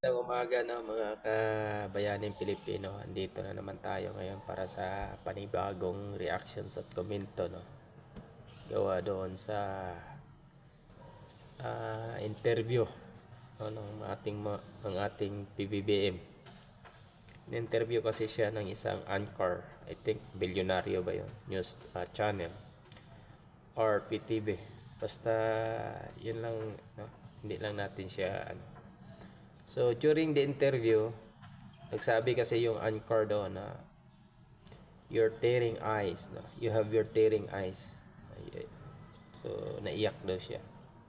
Magandang umaga, no, mga kabayaning Pilipino. Andito na naman tayo ngayon para sa panibagong reactions at komento, no. Gawa doon sa interview, no, ng ating PBBM. In-interview kasi siya ng isang anchor, I think bilyonaryo ba yun, news channel or PTV. Basta yun lang, no? Hindi lang natin siya So during the interview, nagsabi kasi yung anchor doon na your tearing eyes, no? You have your tearing eyes. So naiyak daw siya.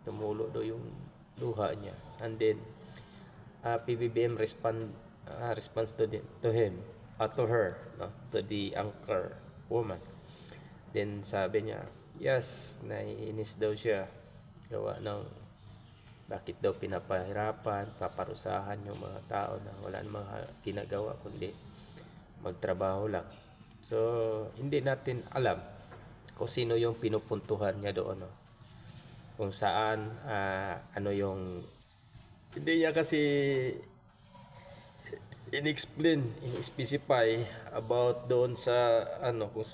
Tumulo daw yung luha niya. And then PBBM responds to him, to her, no? To the anchor woman. Then sabi niya, yes, naiinis daw siya gawa ng bakit daw pinapahirapan, paparusahan yung mga tao na wala namang ginagawa kundi magtrabaho lang. So hindi natin alam kung sino yung pinupuntuhan niya doon, no? Kung saan ano yung hindi niya kasi in-specify about doon sa kung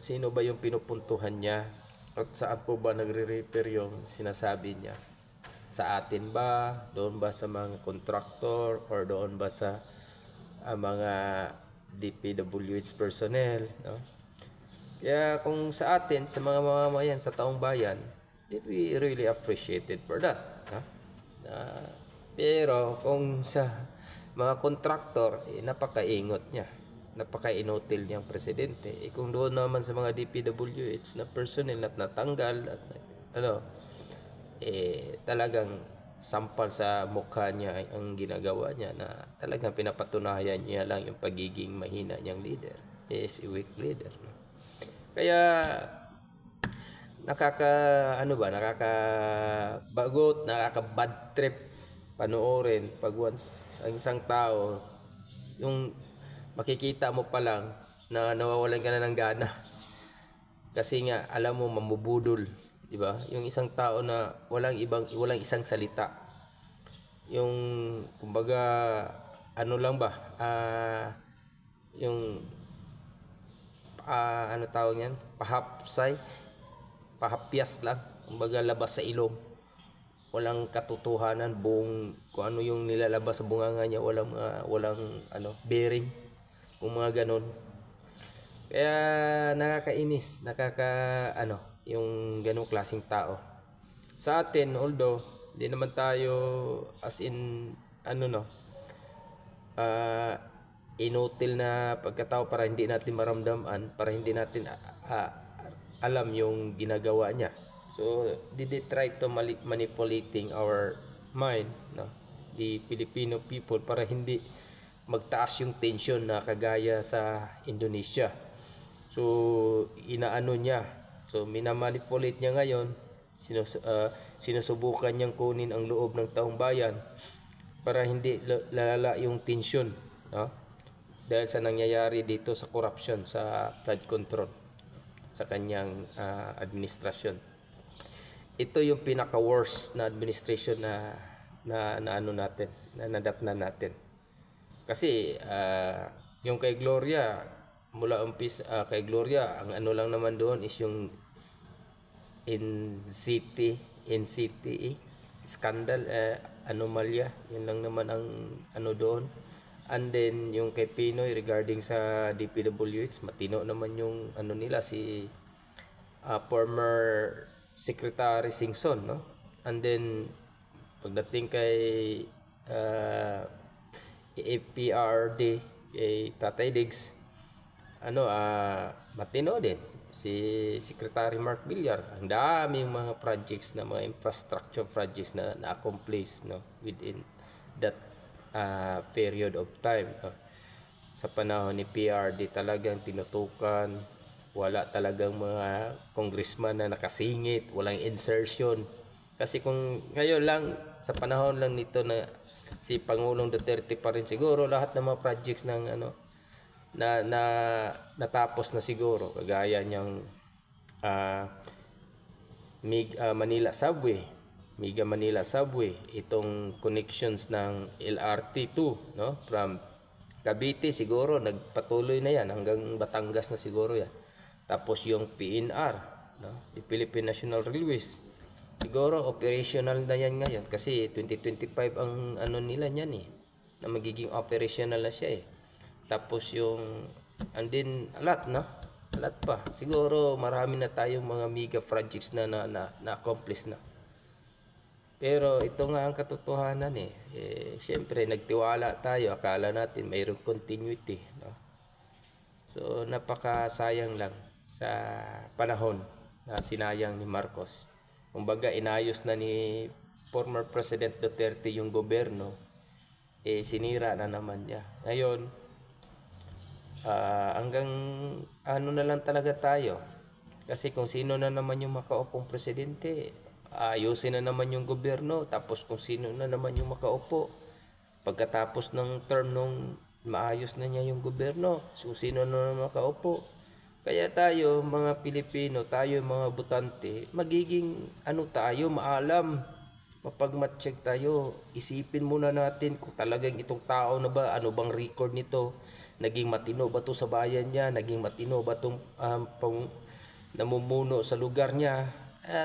sino ba yung pinupuntuhan niya at saan po ba nagre-refer yung sinasabi niya. Sa atin ba, doon ba sa mga contractor, or doon ba sa mga DPWH personnel, no? Kaya kung sa atin, sa mga mamamayan, sa taong bayan, we really appreciated for that, no? Pero kung sa mga contractor, napakaingot niya, napaka-inutil niyang presidente. Kung doon naman sa mga DPWH na personnel at natanggal at talagang sampal sa mukha niya ang ginagawa niya, na talagang pinapatunayan niya lang yung pagiging mahina niyang leader. He is a weak leader, no? Kaya nakakabagot, nakaka-bad trip panoorin pag once ang isang tao, yung makikita mo pa lang na nawawalan ka na ng gana kasi nga alam mo mamubudol, di ba? Yung isang tao na walang isang salita, yung kumbaga ano lang ba, yung ano tawag yan, pahapyas lang, kumbaga labas sa ilong, walang katotohanan, buong kung ano yung nilalabas sa bunganga niya, walang bearing, kung mga ganon. Kaya nakakainis, yung ganong klaseng tao. Sa atin, although hindi naman tayo as in inutil na pagkatao para hindi natin maramdaman, para hindi natin alam yung ginagawa niya. So did they try to manipulating our mind, no? The Filipino people, para hindi magtaas yung tension na kagaya sa Indonesia. So inaano niya, so minamanipulate niya ngayon, sinusubukan niyang kunin ang loob ng taong bayan para hindi lalala yung tension, no? Dahil sa nangyayari dito sa corruption, sa flood control sa kanyang administrasyon. Ito yung pinaka-worst na administration na nadatnan natin. Kasi yung kay Gloria, mula kay Gloria, ang lang naman doon is yung NCT scandal, anomalya, yun lang naman ang doon. And then yung kay Pinoy regarding sa DPWH, matino naman yung nila, si former Secretary Singson, no? And then pagdating kay APRD, kay Tatay Diggs, matino din si Secretary Mark Villar. Ang daming mga projects, na mga infrastructure projects na na-accomplish, no, within that period of time, no? Sa panahon ni PRD talagang tinutukan, wala talagang mga congressman na nakasingit, walang insertion. Kasi kung ngayon lang, sa panahon lang nito na si Pangulong Duterte pa rin, siguro lahat ng mga projects ng natapos na siguro, kagaya niyang Manila Subway, Mega Manila Subway, itong connections ng LRT2, no? From Cavite siguro nagpatuloy na yan hanggang Batangas na siguro yan. Tapos yung PNR, no? The Philippine National Railways, siguro operational na yan ngayon kasi 2025 ang ano nila niyan eh, na magiging operational na siya eh. Tapos yung and then alat, no? Alat pa. Siguro marami na tayong mga mega projects na accomplish na. Pero ito nga ang katotohanan eh. Siyempre nagtiwala tayo, akala natin mayroong continuity, no? So napakasayang lang sa panahon na sinayang ni Marcos. Kumbaga inayos na ni former President Duterte yung gobyerno, sinira na naman niya. Ngayon, hanggang ano na lang talaga tayo. Kasi kung sino na naman yung makaupong presidente, ayusin na naman yung gobyerno. Tapos kung sino na naman yung makaupo, pagkatapos ng term nung maayos na niya yung gobyerno, so sino na naman makaupo. Kaya tayo mga Pilipino, tayo mga butante, magiging ano tayo, maalam, mapagmatsyag tayo. Isipin muna natin kung talagang itong tao na ba, ano bang record nito, naging matino ba to sa bayan niya, naging matino ba itong namumuno sa lugar niya.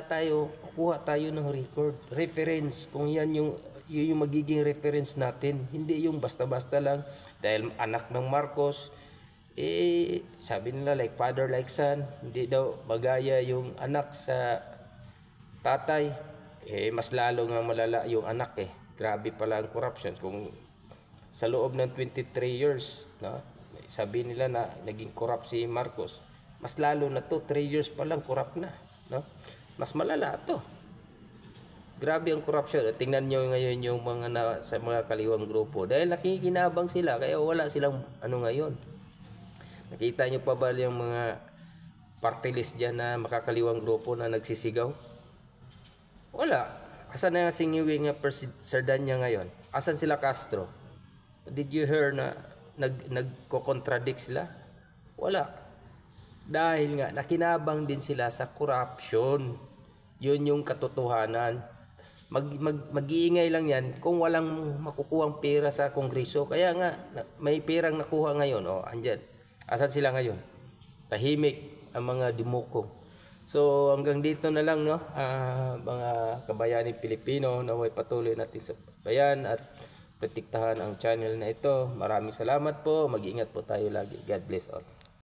Tayo, kukuha tayo ng record, reference, kung yan yung magiging reference natin. Hindi yung basta-basta lang dahil anak ng Marcos, sabi nila like father like son, hindi daw bagaya yung anak sa tatay. Mas lalo nga malala yung anak eh. Grabe pala ang corruption. Kung sa loob ng 23 years, no, sabi nila na naging corrupt si Marcos, mas lalo na to, 3 years pa lang corrupt na, no? Mas malala to. Grabe ang corruption. Tingnan nyo ngayon yung mga sa mga kaliwang grupo. Dahil nakikinabang sila, kaya wala silang ano ngayon. Nakita nyo pa ba yung mga party list dyan na makakaliwang grupo na nagsisigaw? Wala. Asan na yung singiwing Sardanya ngayon? Asan sila Castro? Did you hear na nagko-contradict sila? Wala. Dahil nga nakinabang din sila sa corruption. Yun yung katotohanan. Mag-iingay lang yan kung walang makukuhang pera sa kongreso. Kaya nga may perang nakuha ngayon, andyan. Asan sila ngayon? Tahimik ang mga dumukong. So hanggang dito na lang, no, mga kabayani Pilipino, na may patuloy natin sa bayan at protektahan ang channel na ito. Maraming salamat po. Mag-ingat po tayo lagi. God bless all.